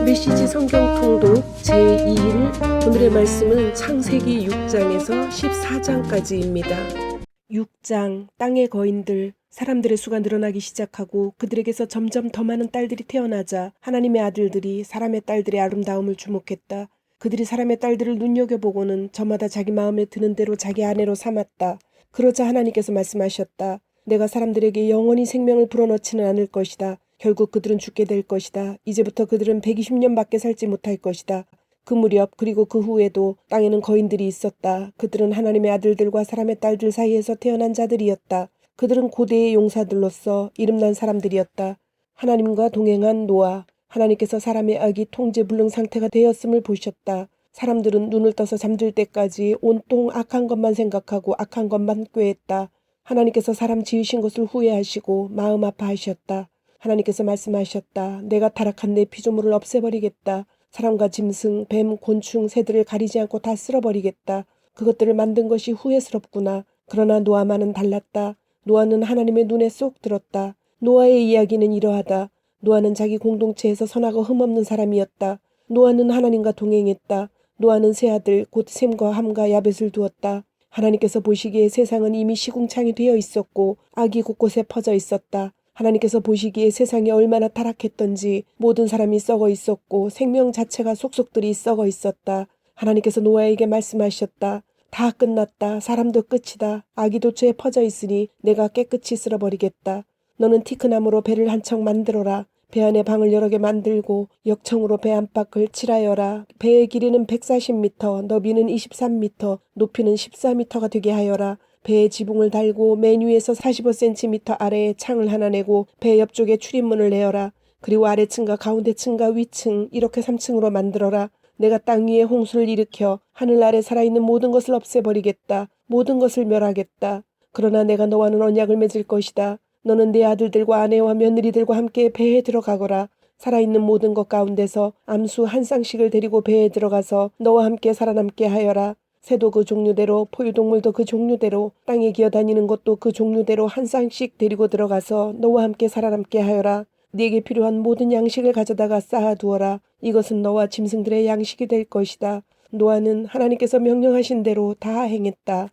메시지 성경 통독 제2일 오늘의 말씀은 창세기 6장에서 14장까지입니다. 6장 땅의 거인들 사람들의 수가 늘어나기 시작하고 그들에게서 점점 더 많은 딸들이 태어나자 하나님의 아들들이 사람의 딸들의 아름다움을 주목했다. 그들이 사람의 딸들을 눈여겨보고는 저마다 자기 마음에 드는 대로 자기 아내로 삼았다. 그러자 하나님께서 말씀하셨다. 내가 사람들에게 영원히 생명을 불어넣지는 않을 것이다. 결국 그들은 죽게 될 것이다. 이제부터 그들은 120년밖에 살지 못할 것이다. 그 무렵 그리고 그 후에도 땅에는 거인들이 있었다. 그들은 하나님의 아들들과 사람의 딸들 사이에서 태어난 자들이었다. 그들은 고대의 용사들로서 이름난 사람들이었다. 하나님과 동행한 노아. 하나님께서 사람의 악이 통제불능 상태가 되었음을 보셨다. 사람들은 눈을 떠서 잠들 때까지 온통 악한 것만 생각하고 악한 것만 꾀했다. 하나님께서 사람 지으신 것을 후회하시고 마음 아파하셨다. 하나님께서 말씀하셨다. 내가 타락한 내 피조물을 없애버리겠다. 사람과 짐승, 뱀, 곤충, 새들을 가리지 않고 다 쓸어버리겠다. 그것들을 만든 것이 후회스럽구나. 그러나 노아만은 달랐다. 노아는 하나님의 눈에 쏙 들었다. 노아의 이야기는 이러하다. 노아는 자기 공동체에서 선하고 흠없는 사람이었다. 노아는 하나님과 동행했다. 노아는 세 아들 곧 셈과 함과 야벳을 두었다. 하나님께서 보시기에 세상은 이미 시궁창이 되어 있었고 악이 곳곳에 퍼져 있었다. 하나님께서 보시기에 세상이 얼마나 타락했던지 모든 사람이 썩어 있었고 생명 자체가 속속들이 썩어 있었다. 하나님께서 노아에게 말씀하셨다. 다 끝났다. 사람도 끝이다. 악이 도처에 퍼져 있으니 내가 깨끗이 쓸어버리겠다. 너는 티크나무로 배를 한 척 만들어라. 배 안에 방을 여러 개 만들고 역청으로 배 안팎을 칠하여라. 배의 길이는 140m, 너비는 23m, 높이는 14m가 되게 하여라. 배의 지붕을 달고 맨 위에서 45cm 아래에 창을 하나 내고 배 옆쪽에 출입문을 내어라. 그리고 아래층과 가운데층과 위층 이렇게 3층으로 만들어라. 내가 땅 위에 홍수를 일으켜 하늘 아래 살아있는 모든 것을 없애버리겠다. 모든 것을 멸하겠다. 그러나 내가 너와는 언약을 맺을 것이다. 너는 내 아들들과 아내와 며느리들과 함께 배에 들어가거라. 살아있는 모든 것 가운데서 암수 한 쌍씩을 데리고 배에 들어가서 너와 함께 살아남게 하여라. 새도 그 종류대로 포유동물도 그 종류대로 땅에 기어다니는 것도 그 종류대로 한 쌍씩 데리고 들어가서 너와 함께 살아남게 하여라. 네게 필요한 모든 양식을 가져다가 쌓아두어라. 이것은 너와 짐승들의 양식이 될 것이다. 노아는 하나님께서 명령하신 대로 다 행했다.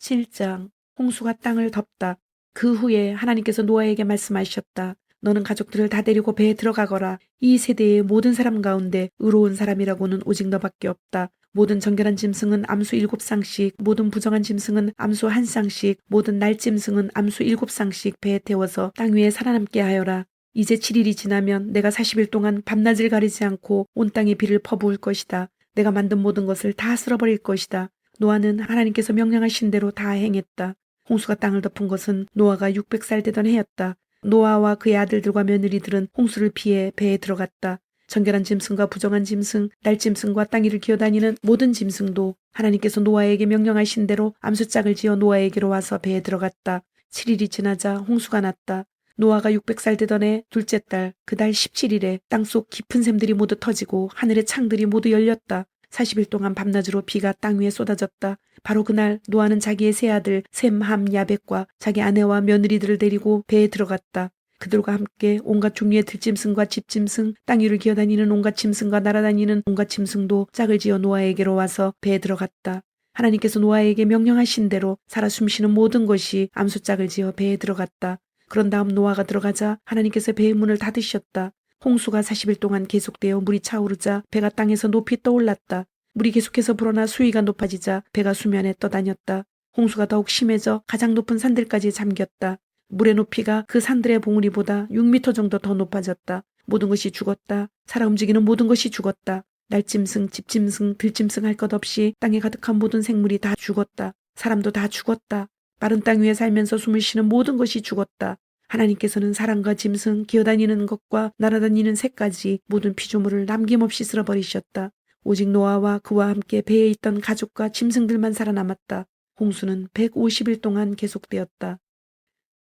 7장 홍수가 땅을 덮다. 그 후에 하나님께서 노아에게 말씀하셨다. 너는 가족들을 다 데리고 배에 들어가거라. 이 세대의 모든 사람 가운데 의로운 사람이라고는 오직 너밖에 없다. 모든 정결한 짐승은 암수 7쌍씩, 모든 부정한 짐승은 암수 1쌍씩, 모든 날짐승은 암수 7쌍씩 배에 태워서 땅 위에 살아남게 하여라. 이제 7일이 지나면 내가 40일 동안 밤낮을 가리지 않고 온 땅에 비를 퍼부을 것이다. 내가 만든 모든 것을 다 쓸어버릴 것이다. 노아는 하나님께서 명령하신 대로 다 행했다. 홍수가 땅을 덮은 것은 노아가 600살 되던 해였다. 노아와 그의 아들들과 며느리들은 홍수를 피해 배에 들어갔다. 정결한 짐승과 부정한 짐승, 날짐승과 땅 위를 기어다니는 모든 짐승도 하나님께서 노아에게 명령하신 대로 암수짝을 지어 노아에게로 와서 배에 들어갔다. 7일이 지나자 홍수가 났다. 노아가 600살 되던 해 둘째 달, 그달 17일에 땅속 깊은 샘들이 모두 터지고 하늘의 창들이 모두 열렸다. 40일 동안 밤낮으로 비가 땅 위에 쏟아졌다. 바로 그날 노아는 자기의 세 아들 셈, 함, 야벳과 자기 아내와 며느리들을 데리고 배에 들어갔다. 그들과 함께 온갖 종류의 들짐승과 집짐승, 땅 위를 기어다니는 온갖 짐승과 날아다니는 온갖 짐승도 짝을 지어 노아에게로 와서 배에 들어갔다. 하나님께서 노아에게 명령하신 대로 살아 숨쉬는 모든 것이 암수짝을 지어 배에 들어갔다. 그런 다음 노아가 들어가자 하나님께서 배의 문을 닫으셨다. 홍수가 40일 동안 계속되어 물이 차오르자 배가 땅에서 높이 떠올랐다. 물이 계속해서 불어나 수위가 높아지자 배가 수면에 떠다녔다. 홍수가 더욱 심해져 가장 높은 산들까지 잠겼다. 물의 높이가 그 산들의 봉우리보다 6m 정도 더 높아졌다. 모든 것이 죽었다. 살아 움직이는 모든 것이 죽었다. 날짐승, 집짐승, 들짐승 할 것 없이 땅에 가득한 모든 생물이 다 죽었다. 사람도 다 죽었다. 마른 땅 위에 살면서 숨을 쉬는 모든 것이 죽었다. 하나님께서는 사람과 짐승, 기어다니는 것과 날아다니는 새까지 모든 피조물을 남김없이 쓸어버리셨다. 오직 노아와 그와 함께 배에 있던 가족과 짐승들만 살아남았다. 홍수는 150일 동안 계속되었다.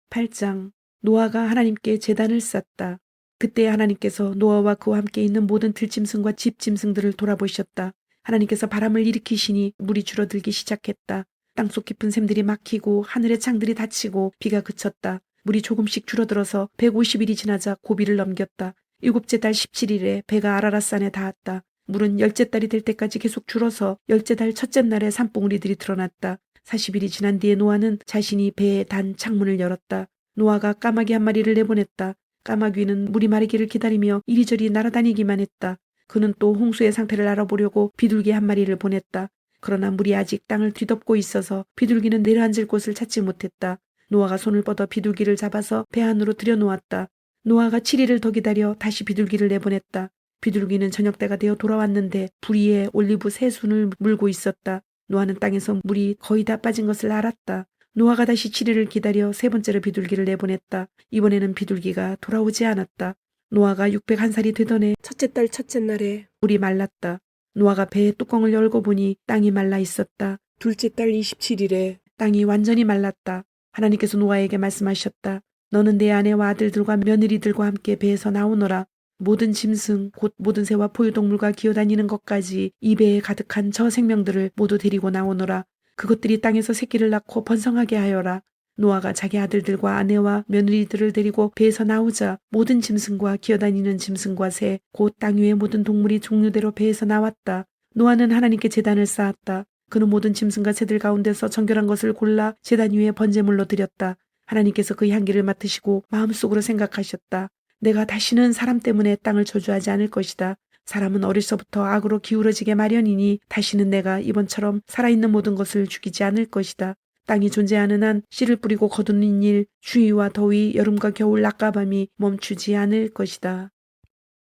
8장 노아가 하나님께 제단을 쌓다. 그때 하나님께서 노아와 그와 함께 있는 모든 들짐승과 집짐승들을 돌아보셨다. 하나님께서 바람을 일으키시니 물이 줄어들기 시작했다. 땅속 깊은 샘들이 막히고 하늘의 창들이 닫히고 비가 그쳤다. 물이 조금씩 줄어들어서 150일이 지나자 고비를 넘겼다. 7째 달 17일에 배가 아라랏산에 닿았다. 물은 10째 달이 될 때까지 계속 줄어서 10째 달 첫째 날에 산봉우리들이 드러났다. 40일이 지난 뒤에 노아는 자신이 배에 단 창문을 열었다. 노아가 까마귀 한 마리를 내보냈다. 까마귀는 물이 마르기를 기다리며 이리저리 날아다니기만 했다. 그는 또 홍수의 상태를 알아보려고 비둘기 한 마리를 보냈다. 그러나 물이 아직 땅을 뒤덮고 있어서 비둘기는 내려앉을 곳을 찾지 못했다. 노아가 손을 뻗어 비둘기를 잡아서 배 안으로 들여놓았다. 노아가 7일을 더 기다려 다시 비둘기를 내보냈다. 비둘기는 저녁 때가 되어 돌아왔는데 부리에 올리브 3순을 물고 있었다. 노아는 땅에서 물이 거의 다 빠진 것을 알았다. 노아가 다시 7일을 기다려 3번째로 비둘기를 내보냈다. 이번에는 비둘기가 돌아오지 않았다. 노아가 601살이 되던 해 첫째 달 첫째 날에 물이 말랐다. 노아가 배의 뚜껑을 열고 보니 땅이 말라 있었다. 둘째 달 27일에 땅이 완전히 말랐다. 하나님께서 노아에게 말씀하셨다. 너는 내 아내와 아들들과 며느리들과 함께 배에서 나오너라. 모든 짐승 곧 모든 새와 포유동물과 기어다니는 것까지 이 배에 가득한 저 생명들을 모두 데리고 나오너라. 그것들이 땅에서 새끼를 낳고 번성하게 하여라. 노아가 자기 아들들과 아내와 며느리들을 데리고 배에서 나오자 모든 짐승과 기어다니는 짐승과 새 곧 땅 위의 모든 동물이 종류대로 배에서 나왔다. 노아는 하나님께 제단을 쌓았다. 그는 모든 짐승과 새들 가운데서 정결한 것을 골라 제단 위에 번제물로 드렸다. 하나님께서 그 향기를 맡으시고 마음속으로 생각하셨다. 내가 다시는 사람 때문에 땅을 저주하지 않을 것이다. 사람은 어려서부터 악으로 기울어지게 마련이니 다시는 내가 이번처럼 살아있는 모든 것을 죽이지 않을 것이다. 땅이 존재하는 한 씨를 뿌리고 거두는 일, 추위와 더위, 여름과 겨울, 낮과 밤이 멈추지 않을 것이다.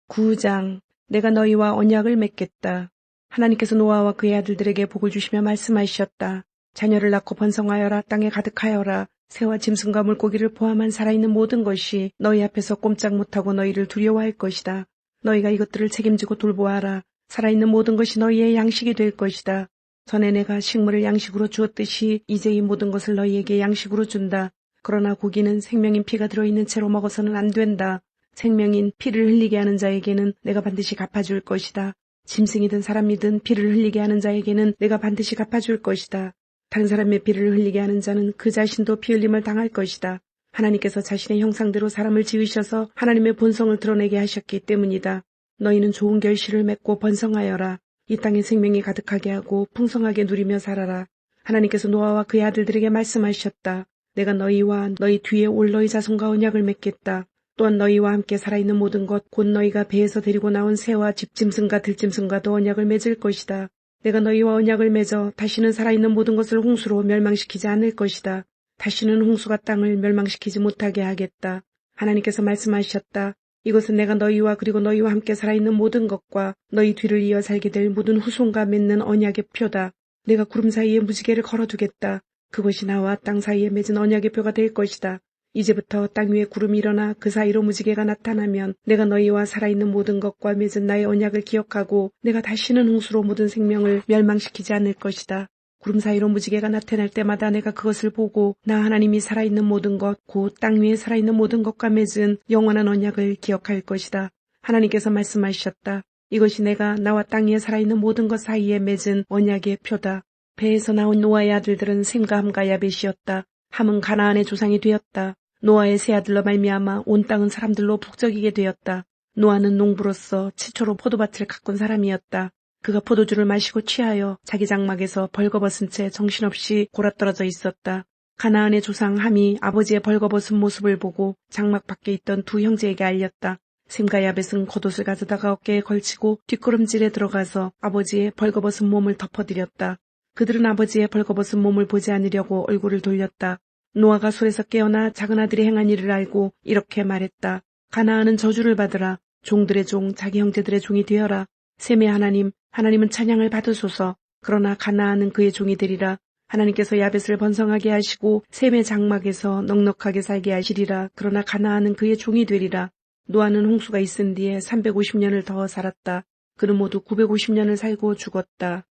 9장. 내가 너희와 언약을 맺겠다. 하나님께서 노아와 그의 아들들에게 복을 주시며 말씀하셨다. 자녀를 낳고 번성하여라. 땅에 가득하여라. 새와 짐승과 물고기를 포함한 살아있는 모든 것이 너희 앞에서 꼼짝 못하고 너희를 두려워할 것이다. 너희가 이것들을 책임지고 돌보아라. 살아있는 모든 것이 너희의 양식이 될 것이다. 전에 내가 식물을 양식으로 주었듯이 이제 이 모든 것을 너희에게 양식으로 준다. 그러나 고기는 생명인 피가 들어있는 채로 먹어서는 안 된다. 생명인 피를 흘리게 하는 자에게는 내가 반드시 갚아줄 것이다. 짐승이든 사람이든 피를 흘리게 하는 자에게는 내가 반드시 갚아줄 것이다. 다른 사람의 피를 흘리게 하는 자는 그 자신도 피 흘림을 당할 것이다. 하나님께서 자신의 형상대로 사람을 지으셔서 하나님의 본성을 드러내게 하셨기 때문이다. 너희는 좋은 결실을 맺고 번성하여라. 이 땅에 생명이 가득하게 하고 풍성하게 누리며 살아라. 하나님께서 노아와 그의 아들들에게 말씀하셨다. 내가 너희와 너희 뒤에 올 너희 자손과 언약을 맺겠다. 또한 너희와 함께 살아있는 모든 것 곧 너희가 배에서 데리고 나온 새와 집짐승과 들짐승과도 언약을 맺을 것이다. 내가 너희와 언약을 맺어 다시는 살아있는 모든 것을 홍수로 멸망시키지 않을 것이다. 다시는 홍수가 땅을 멸망시키지 못하게 하겠다. 하나님께서 말씀하셨다. 이것은 내가 너희와 그리고 너희와 함께 살아있는 모든 것과 너희 뒤를 이어 살게 될 모든 후손과 맺는 언약의 표다. 내가 구름 사이에 무지개를 걸어두겠다. 그것이 나와 땅 사이에 맺은 언약의 표가 될 것이다. 이제부터 땅 위에 구름이 일어나 그 사이로 무지개가 나타나면 내가 너희와 살아있는 모든 것과 맺은 나의 언약을 기억하고 내가 다시는 홍수로 모든 생명을 멸망시키지 않을 것이다. 구름 사이로 무지개가 나타날 때마다 내가 그것을 보고 나 하나님이 살아있는 모든 것, 곧 땅 위에 살아있는 모든 것과 맺은 영원한 언약을 기억할 것이다. 하나님께서 말씀하셨다. 이것이 내가 나와 땅 위에 살아있는 모든 것 사이에 맺은 언약의 표다. 배에서 나온 노아의 아들들은 셈과 함과 야벳이었다. 함은 가나안의 조상이 되었다. 노아의 세 아들로 말미암아 온 땅은 사람들로 북적이게 되었다. 노아는 농부로서 최초로 포도밭을 가꾼 사람이었다. 그가 포도주를 마시고 취하여 자기 장막에서 벌거벗은 채 정신없이 골아떨어져 있었다. 가나안의 조상 함이 아버지의 벌거벗은 모습을 보고 장막 밖에 있던 두 형제에게 알렸다. 셈과 야벳은 겉옷을 가져다가 어깨에 걸치고 뒷걸음질에 들어가서 아버지의 벌거벗은 몸을 덮어드렸다. 그들은 아버지의 벌거벗은 몸을 보지 않으려고 얼굴을 돌렸다. 노아가 술에서 깨어나 작은 아들이 행한 일을 알고 이렇게 말했다. 가나안은 저주를 받으라. 종들의 종, 자기 형제들의 종이 되어라. 셈의 하나님, 하나님은 찬양을 받으소서. 그러나 가나안은 그의 종이 되리라. 하나님께서 야벳을 번성하게 하시고 셈의 장막에서 넉넉하게 살게 하시리라. 그러나 가나안은 그의 종이 되리라. 노아는 홍수가 있은 뒤에 350년을 더 살았다. 그는 모두 950년을 살고 죽었다.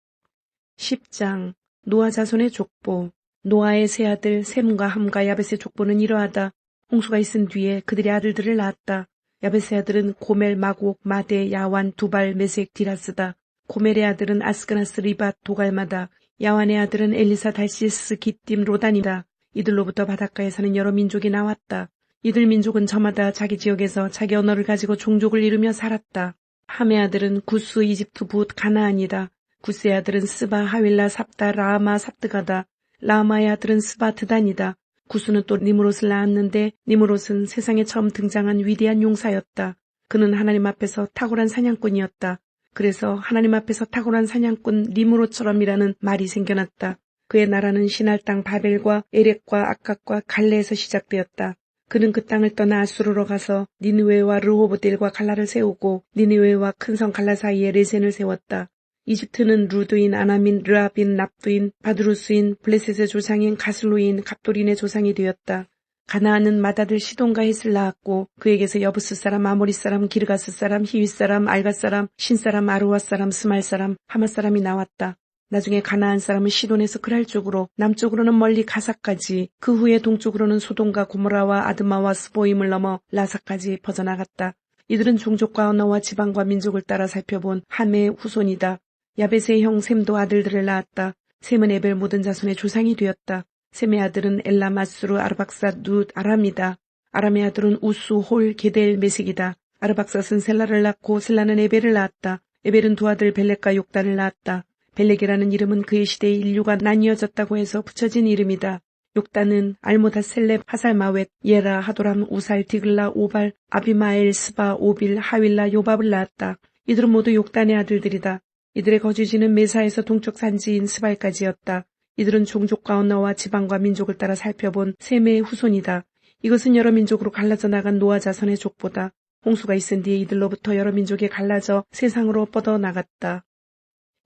10장. 노아 자손의 족보. 노아의 세 아들 셈과 함과 야벳의 족보는 이러하다. 홍수가 있은 뒤에 그들의 아들들을 낳았다. 야벳의 아들은 고멜, 마곡, 마대, 야완, 두발, 메색, 디라스다. 고멜의 아들은 아스그나스, 리밧, 도갈마다. 야완의 아들은 엘리사, 달시스, 기띔, 로단이다. 이들로부터 바닷가에 사는 여러 민족이 나왔다. 이들 민족은 저마다 자기 지역에서 자기 언어를 가지고 종족을 이루며 살았다. 함의 아들은 구스, 이집트, 붓, 가나안이다. 구스의 아들은 스바, 하윌라, 삽다, 라마, 삽드가다. 라마의 아들은 스바, 드단이다. 구스는 또 니므롯을 낳았는데 니므롯은 세상에 처음 등장한 위대한 용사였다. 그는 하나님 앞에서 탁월한 사냥꾼이었다. 그래서 하나님 앞에서 탁월한 사냥꾼 니므롯처럼이라는 말이 생겨났다. 그의 나라는 시날 땅 바벨과 에렉과 악각과 갈레에서 시작되었다. 그는 그 땅을 떠나 아수르로 가서 니느웨와 르호보델과 갈라를 세우고 니느웨와 큰 성 갈라 사이에 레센을 세웠다. 이집트는 루드인, 아나민, 르압인, 납두인, 바두루스인, 블레셋의 조상인 가슬루인, 갑돌인의 조상이 되었다. 가나안은 맏아들 시돈과 헷을 낳았고 그에게서 여부스 사람, 아모리 사람, 기르가스 사람, 히윗 사람, 알가 사람, 신 사람, 아르와 사람, 스말 사람, 하마 사람이 나왔다. 나중에 가나안 사람은 시돈에서 그랄 쪽으로, 남쪽으로는 멀리 가사까지, 그 후에 동쪽으로는 소돔과 고모라와 아드마와 스보임을 넘어 라사까지 퍼져나갔다. 이들은 종족과 언어와 지방과 민족을 따라 살펴본 함의 후손이다. 야벳의 형 셈도 아들들을 낳았다. 셈은 에벨 모든 자손의 조상이 되었다. 셈의 아들은 엘라, 마스루, 아르박삿, 룻, 아람이다. 아람의 아들은 우수, 홀, 게델, 메색이다. 아르박삿은 셀라를 낳고 셀라는 에벨을 낳았다. 에벨은 두 아들 벨렉과 욕단을 낳았다. 벨렉이라는 이름은 그의 시대에 인류가 나뉘어졌다고 해서 붙여진 이름이다. 욕단은 알모다, 셀렙, 하살마웻, 예라, 하도람, 우살, 디글라, 오발, 아비마엘, 스바, 오빌, 하윌라, 요밥을 낳았다. 이들은 모두 욕단의 아들들이다. 이들의 거주지는 메사에서 동쪽 산지인 스발까지였다. 이들은 종족과 언어와 지방과 민족을 따라 살펴본 셈의 후손이다. 이것은 여러 민족으로 갈라져 나간 노아 자손의 족보다. 홍수가 있은 뒤에 이들로부터 여러 민족이 갈라져 세상으로 뻗어나갔다.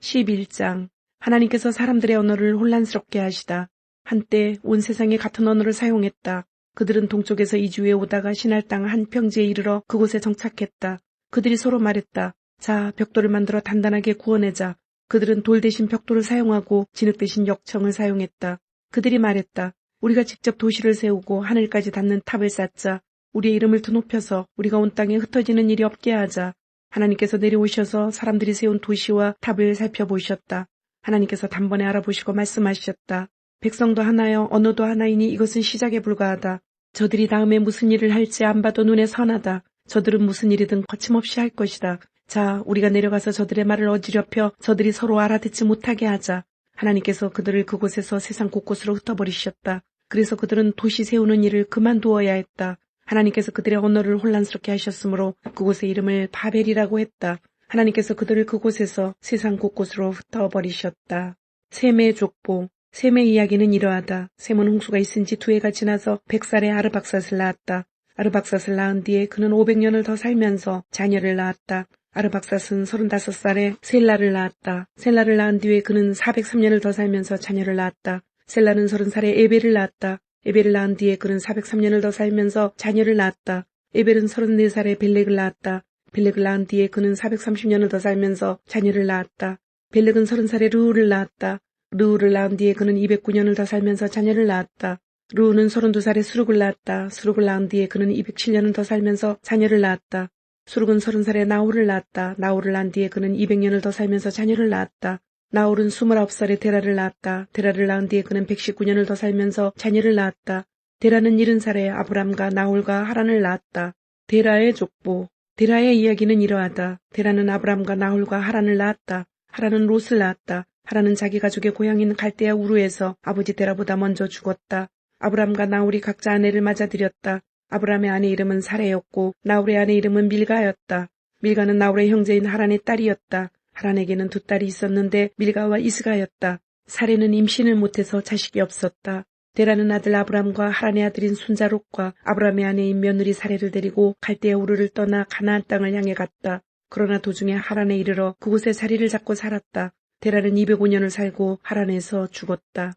11장. 하나님께서 사람들의 언어를 혼란스럽게 하시다. 한때 온 세상에 같은 언어를 사용했다. 그들은 동쪽에서 이주해 오다가 시날 땅 한 평지에 이르러 그곳에 정착했다. 그들이 서로 말했다. 자, 벽돌을 만들어 단단하게 구워내자. 그들은 돌 대신 벽돌을 사용하고 진흙 대신 역청을 사용했다. 그들이 말했다. 우리가 직접 도시를 세우고 하늘까지 닿는 탑을 쌓자. 우리의 이름을 더 높여서 우리가 온 땅에 흩어지는 일이 없게 하자. 하나님께서 내려오셔서 사람들이 세운 도시와 탑을 살펴보셨다. 하나님께서 단번에 알아보시고 말씀하셨다. 백성도 하나여 언어도 하나이니 이것은 시작에 불과하다. 저들이 다음에 무슨 일을 할지 안 봐도 눈에 선하다. 저들은 무슨 일이든 거침없이 할 것이다. 자, 우리가 내려가서 저들의 말을 어지럽혀 저들이 서로 알아듣지 못하게 하자. 하나님께서 그들을 그곳에서 세상 곳곳으로 흩어버리셨다. 그래서 그들은 도시 세우는 일을 그만두어야 했다. 하나님께서 그들의 언어를 혼란스럽게 하셨으므로 그곳의 이름을 바벨이라고 했다. 하나님께서 그들을 그곳에서 세상 곳곳으로 흩어버리셨다. 셈의 족보. 셈의 이야기는 이러하다. 셈은 홍수가 있은 지 2해가 지나서 100살에 아르박삿을 낳았다. 아르박삿을 낳은 뒤에 그는 500년을 더 살면서 자녀를 낳았다. 아르박삿은 35살에 셀라를 낳았다. 셀라를 낳은 뒤에 그는 403년을 더 살면서 자녀를 낳았다. 셀라는 30살에 에벨을 낳았다. 에벨을 낳은 뒤에 그는 403년을 더 살면서 자녀를 낳았다. 에벨은 34살에 벨렉을 낳았다. 벨렉을 낳은 뒤에 그는 430년을 더 살면서 자녀를 낳았다. 벨렉은 30살에 르우를 낳았다. 르우를 낳은 뒤에 그는 209년을 더 살면서 자녀를 낳았다. 르우는 32살에 수룩을 낳았다. 수룩을 낳은 뒤에 그는 207년을 더 살면서 자녀를 낳았다. 수룩은 30살에 나홀을 낳았다. 나홀을 낳은 뒤에 그는 200년을 더 살면서 자녀를 낳았다. 나홀은 29살에 데라를 낳았다. 데라를 낳은 뒤에 그는 119년을 더 살면서 자녀를 낳았다. 데라는 70살에 아브람과 나홀과 하란을 낳았다. 데라의 족보. 데라의 이야기는 이러하다. 데라는 아브람과 나홀과 하란을 낳았다. 하란은 롯을 낳았다. 하란은 자기 가족의 고향인 갈대아 우르에서 아버지 데라보다 먼저 죽었다. 아브람과 나홀이 각자 아내를 맞아들였다. 아브람의 아내 이름은 사레였고 나홀의 아내 이름은 밀가였다. 밀가는 나홀의 형제인 하란의 딸이었다. 하란에게는 2딸이 있었는데 밀가와 이스가였다. 사레는 임신을 못해서 자식이 없었다. 데라는 아들 아브람과 하란의 아들인 순자 롯과 아브람의 아내인 며느리 사레를 데리고 갈대아 우르를 떠나 가나안 땅을 향해 갔다. 그러나 도중에 하란에 이르러 그곳에 자리를 잡고 살았다. 데라는 205년을 살고 하란에서 죽었다.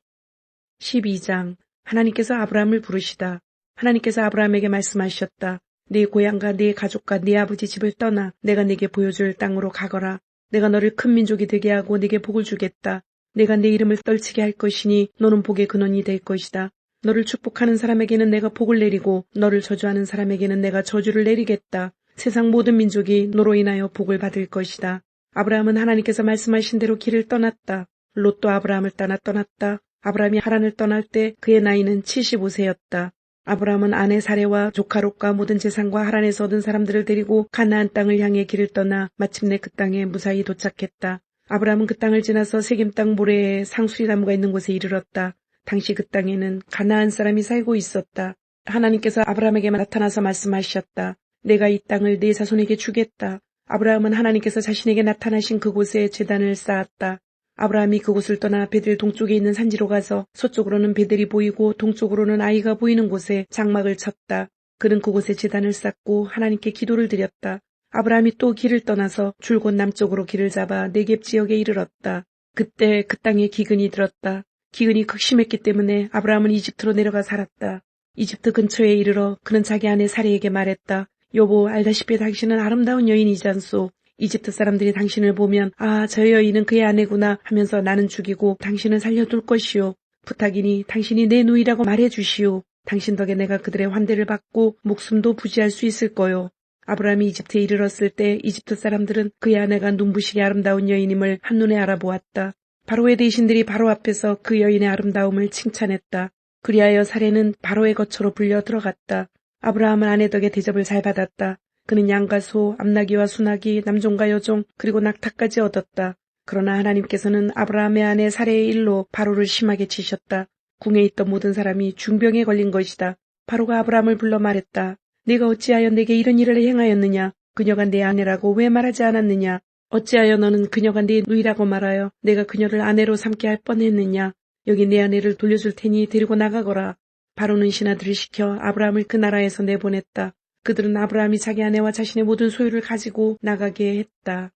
12장. 하나님께서 아브람을 부르시다. 하나님께서 아브라함에게 말씀하셨다. 네 고향과 네 가족과 네 아버지 집을 떠나 내가 네게 보여줄 땅으로 가거라. 내가 너를 큰 민족이 되게 하고 네게 복을 주겠다. 내가 네 이름을 떨치게 할 것이니 너는 복의 근원이 될 것이다. 너를 축복하는 사람에게는 내가 복을 내리고 너를 저주하는 사람에게는 내가 저주를 내리겠다. 세상 모든 민족이 너로 인하여 복을 받을 것이다. 아브라함은 하나님께서 말씀하신 대로 길을 떠났다. 롯도 아브라함을 따라 떠났다. 아브라함이 하란을 떠날 때 그의 나이는 75세였다. 아브라함은 아내 사레와 조카 롯과 모든 재산과 하란에서 얻은 사람들을 데리고 가나안 땅을 향해 길을 떠나 마침내 그 땅에 무사히 도착했다. 아브라함은 그 땅을 지나서 세겜 땅 모래에 상수리 나무가 있는 곳에 이르렀다. 당시 그 땅에는 가나안 사람이 살고 있었다. 하나님께서 아브라함에게 나타나서 말씀하셨다. 내가 이 땅을 네 자손에게 주겠다. 아브라함은 하나님께서 자신에게 나타나신 그곳에 제단을 쌓았다. 아브라함이 그곳을 떠나 베델 동쪽에 있는 산지로 가서 서쪽으로는 베델이 보이고 동쪽으로는 아이가 보이는 곳에 장막을 쳤다. 그는 그곳에 제단을 쌓고 하나님께 기도를 드렸다. 아브라함이 또 길을 떠나서 줄곧 남쪽으로 길을 잡아 네겝 지역에 이르렀다. 그때 그 땅에 기근이 들었다. 기근이 극심했기 때문에 아브라함은 이집트로 내려가 살았다. 이집트 근처에 이르러 그는 자기 아내 사레에게 말했다. 여보, 알다시피 당신은 아름다운 여인이지 않소. 이집트 사람들이 당신을 보면 아, 저 여인은 그의 아내구나 하면서 나는 죽이고 당신은 살려둘 것이오. 부탁이니 당신이 내 누이라고 말해주시오. 당신 덕에 내가 그들의 환대를 받고 목숨도 부지할 수 있을 거요. 아브라함이 이집트에 이르렀을 때 이집트 사람들은 그의 아내가 눈부시게 아름다운 여인임을 한눈에 알아보았다. 바로의 대신들이 바로 앞에서 그 여인의 아름다움을 칭찬했다. 그리하여 사레는 바로의 거처로 불려 들어갔다. 아브라함은 아내 덕에 대접을 잘 받았다. 그는 양과 소, 암나귀와 수나귀, 남종과 여종, 그리고 낙타까지 얻었다. 그러나 하나님께서는 아브라함의 아내 사레의 일로 바로를 심하게 치셨다. 궁에 있던 모든 사람이 중병에 걸린 것이다. 바로가 아브라함을 불러 말했다. 네가 어찌하여 내게 이런 일을 행하였느냐? 그녀가 내 아내라고 왜 말하지 않았느냐? 어찌하여 너는 그녀가 네 누이라고 말하여 내가 그녀를 아내로 삼게 할 뻔했느냐? 여기 내 아내를 돌려줄 테니 데리고 나가거라. 바로는 신하들을 시켜 아브라함을 그 나라에서 내보냈다. 그들은 아브라함이 자기 아내와 자신의 모든 소유를 가지고 나가게 했다.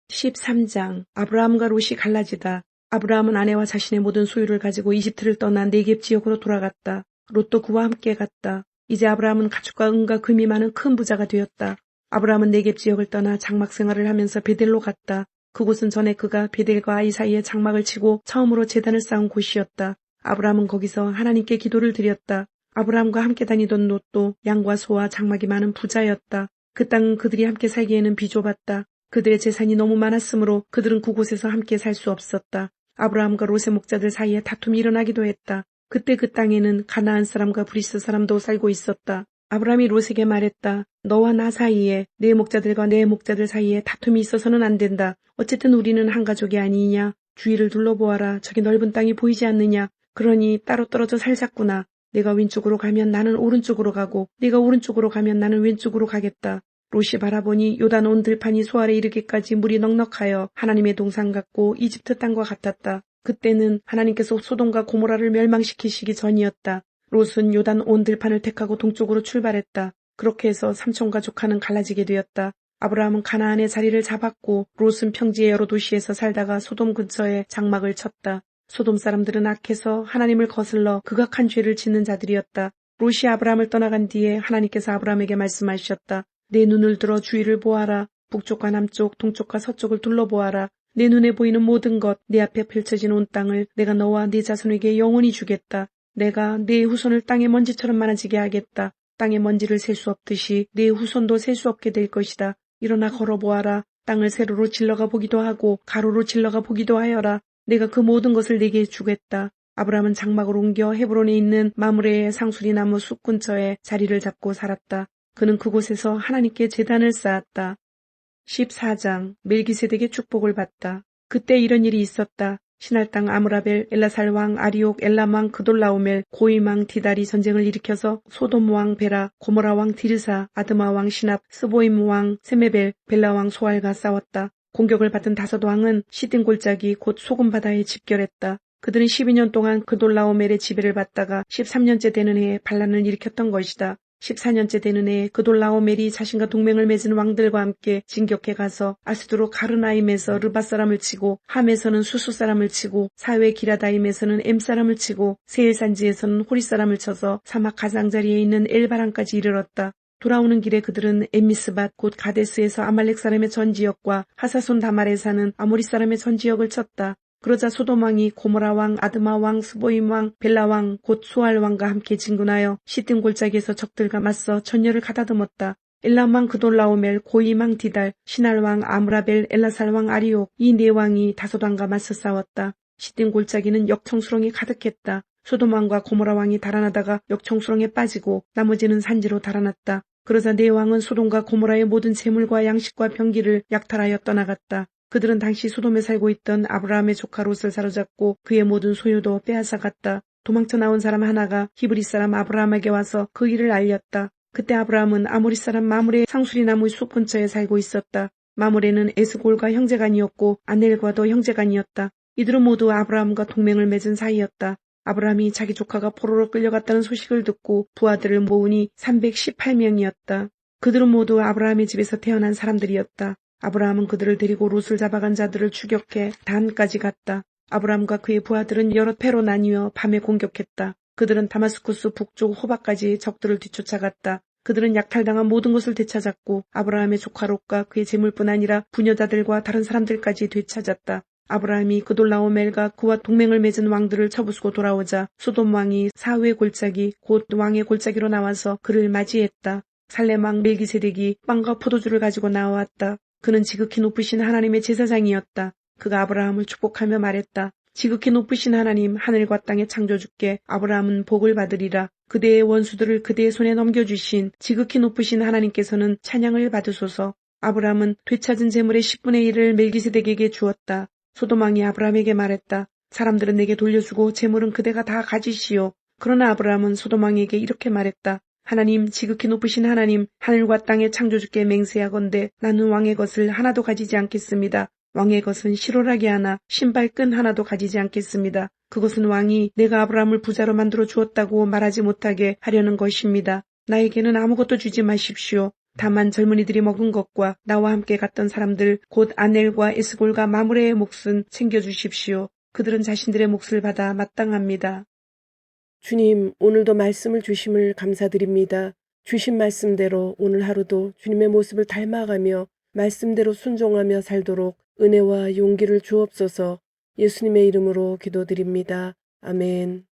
13장 아브라함과 롯이 갈라지다. 아브라함은 아내와 자신의 모든 소유를 가지고 이집트를 떠나 네겝 지역으로 돌아갔다. 롯도 그와 함께 갔다. 이제 아브라함은 가축과 은과 금이 많은 큰 부자가 되었다. 아브라함은 네겝 지역을 떠나 장막 생활을 하면서 베델로 갔다. 그곳은 전에 그가 베델과 아이 사이에 장막을 치고 처음으로 제단을 쌓은 곳이었다. 아브라함은 거기서 하나님께 기도를 드렸다. 아브라함과 함께 다니던 롯도 양과 소와 장막이 많은 부자였다. 그 땅은 그들이 함께 살기에는 비좁았다. 그들의 재산이 너무 많았으므로 그들은 그곳에서 함께 살 수 없었다. 아브라함과 롯의 목자들 사이에 다툼이 일어나기도 했다. 그때 그 땅에는 가나안 사람과 브리스 사람도 살고 있었다. 아브라함이 롯에게 말했다. 너와 나 사이에 내 목자들과 내 목자들 사이에 다툼이 있어서는 안 된다. 어쨌든 우리는 한 가족이 아니냐. 주위를 둘러보아라. 저기 넓은 땅이 보이지 않느냐. 그러니 따로 떨어져 살자꾸나. 내가 왼쪽으로 가면 나는 오른쪽으로 가고 네가 오른쪽으로 가면 나는 왼쪽으로 가겠다. 롯이 바라보니 요단 온 들판이 소아래 이르기까지 물이 넉넉하여 하나님의 동산 같고 이집트 땅과 같았다. 그때는 하나님께서 소돔과 고모라를 멸망시키시기 전이었다. 롯은 요단 온 들판을 택하고 동쪽으로 출발했다. 그렇게 해서 삼촌 가족과는 갈라지게 되었다. 아브라함은 가나안의 자리를 잡았고 롯은 평지의 여러 도시에서 살다가 소돔 근처에 장막을 쳤다. 소돔 사람들은 악해서 하나님을 거슬러 극악한 죄를 짓는 자들이었다. 롯이 아브라함을 떠나간 뒤에 하나님께서 아브라함에게 말씀하셨다. 내 눈을 들어 주위를 보아라. 북쪽과 남쪽, 동쪽과 서쪽을 둘러보아라. 내 눈에 보이는 모든 것, 내 앞에 펼쳐진 온 땅을 내가 너와 네 자손에게 영원히 주겠다. 내가 네 후손을 땅의 먼지처럼 많아지게 하겠다. 땅의 먼지를 셀 수 없듯이 네 후손도 셀 수 없게 될 것이다. 일어나 걸어보아라. 땅을 세로로 질러가 보기도 하고 가로로 질러가 보기도 하여라. 내가 그 모든 것을 네게 주겠다. 아브라함은 장막을 옮겨 헤브론에 있는 마므레의 상수리 나무 숲 근처에 자리를 잡고 살았다. 그는 그곳에서 하나님께 제단을 쌓았다. 14장 멜기세덱의 축복을 받다. 그때 이런 일이 있었다. 신할 땅 아므라벨, 엘라살 왕 아리옥, 엘람 왕 그돌라오멜, 고임 왕 디달이 전쟁을 일으켜서 소돔 왕 베라, 고모라 왕 디르사, 아드마 왕 시납, 스보임 왕 세메벨, 벨라 왕 소알과 싸웠다. 공격을 받은 다섯 왕은 시딘 골짜기 곧 소금 바다에 집결했다. 그들은 12년 동안 그돌라오멜의 지배를 받다가 13년째 되는 해에 반란을 일으켰던 것이다. 14년째 되는 해에 그돌라오멜이 자신과 동맹을 맺은 왕들과 함께 진격해 가서 아스드로 가르나임에서 르바 사람을 치고 함에서는 수수 사람을 치고 사회 기라다임에서는 엠 사람을 치고 세일산지에서는 호리 사람을 쳐서 사막 가장자리에 있는 엘바람까지 이르렀다. 돌아오는 길에 그들은 엠미스밭 곧 가데스에서 아말렉 사람의 전 지역과 하사손 다말에 사는 아모리 사람의 전 지역을 쳤다. 그러자 소돔 왕이 고모라 왕, 아드마 왕, 스보임 왕, 벨라 왕, 곧 수알 왕과 함께 진군하여 시딤 골짜기에서 적들과 맞서 전열을 가다듬었다. 엘람 왕 그돌라오멜, 고임 왕 디달, 신할 왕 아므라벨, 엘라살 왕 아리옥 이 네 왕이 다섯 왕과 맞서 싸웠다. 시딤 골짜기는 역청수렁이 가득했다. 소돔 왕과 고모라 왕이 달아나다가 역청수렁에 빠지고 나머지는 산지로 달아났다. 그러자 네 왕은 소돔과 고모라의 모든 재물과 양식과 병기를 약탈하여 떠나갔다. 그들은 당시 소돔에 살고 있던 아브라함의 조카 롯을 사로잡고 그의 모든 소유도 빼앗아갔다. 도망쳐 나온 사람 하나가 히브리 사람 아브라함에게 와서 그 일을 알렸다. 그때 아브라함은 아모리 사람 마므레의 상수리나무의 숲 근처에 살고 있었다. 마므레는 에스골과 형제간이었고 아넬과도 형제간이었다. 이들은 모두 아브라함과 동맹을 맺은 사이였다. 아브라함이 자기 조카가 포로로 끌려갔다는 소식을 듣고 부하들을 모으니 318명이었다. 그들은 모두 아브라함의 집에서 태어난 사람들이었다. 아브라함은 그들을 데리고 롯을 잡아간 자들을 추격해 단까지 갔다. 아브라함과 그의 부하들은 여러 패로 나뉘어 밤에 공격했다. 그들은 다마스쿠스 북쪽 호바까지 적들을 뒤쫓아갔다. 그들은 약탈당한 모든 것을 되찾았고 아브라함의 조카 롯과 그의 재물뿐 아니라 부녀자들과 다른 사람들까지 되찾았다. 아브라함이 그돌라오멜과 그와 동맹을 맺은 왕들을 쳐부수고 돌아오자 소돔 왕이 사후의 골짜기 곧 왕의 골짜기로 나와서 그를 맞이했다. 살렘 왕 멜기세덱이 빵과 포도주를 가지고 나왔다. 그는 지극히 높으신 하나님의 제사장이었다. 그가 아브라함을 축복하며 말했다. 지극히 높으신 하나님, 하늘과 땅의 창조주께 아브라함은 복을 받으리라. 그대의 원수들을 그대의 손에 넘겨주신 지극히 높으신 하나님께서는 찬양을 받으소서. 아브라함은 되찾은 재물의 10분의 1을 멜기세덱에게 주었다. 소돔 왕이 아브라함에게 말했다. 사람들은 내게 돌려주고 재물은 그대가 다 가지시오. 그러나 아브라함은 소돔 왕에게 이렇게 말했다. 하나님, 지극히 높으신 하나님, 하늘과 땅의 창조주께 맹세하건대 나는 왕의 것을 하나도 가지지 않겠습니다. 왕의 것은 실오라기 하나, 신발끈 하나도 가지지 않겠습니다. 그것은 왕이 내가 아브라함을 부자로 만들어 주었다고 말하지 못하게 하려는 것입니다. 나에게는 아무것도 주지 마십시오. 다만 젊은이들이 먹은 것과 나와 함께 갔던 사람들 곧 아넬과 에스골과 마므레의 몫은 챙겨주십시오. 그들은 자신들의 몫을 받아 마땅합니다. 주님, 오늘도 말씀을 주심을 감사드립니다. 주신 말씀대로 오늘 하루도 주님의 모습을 닮아가며 말씀대로 순종하며 살도록 은혜와 용기를 주옵소서. 예수님의 이름으로 기도드립니다. 아멘.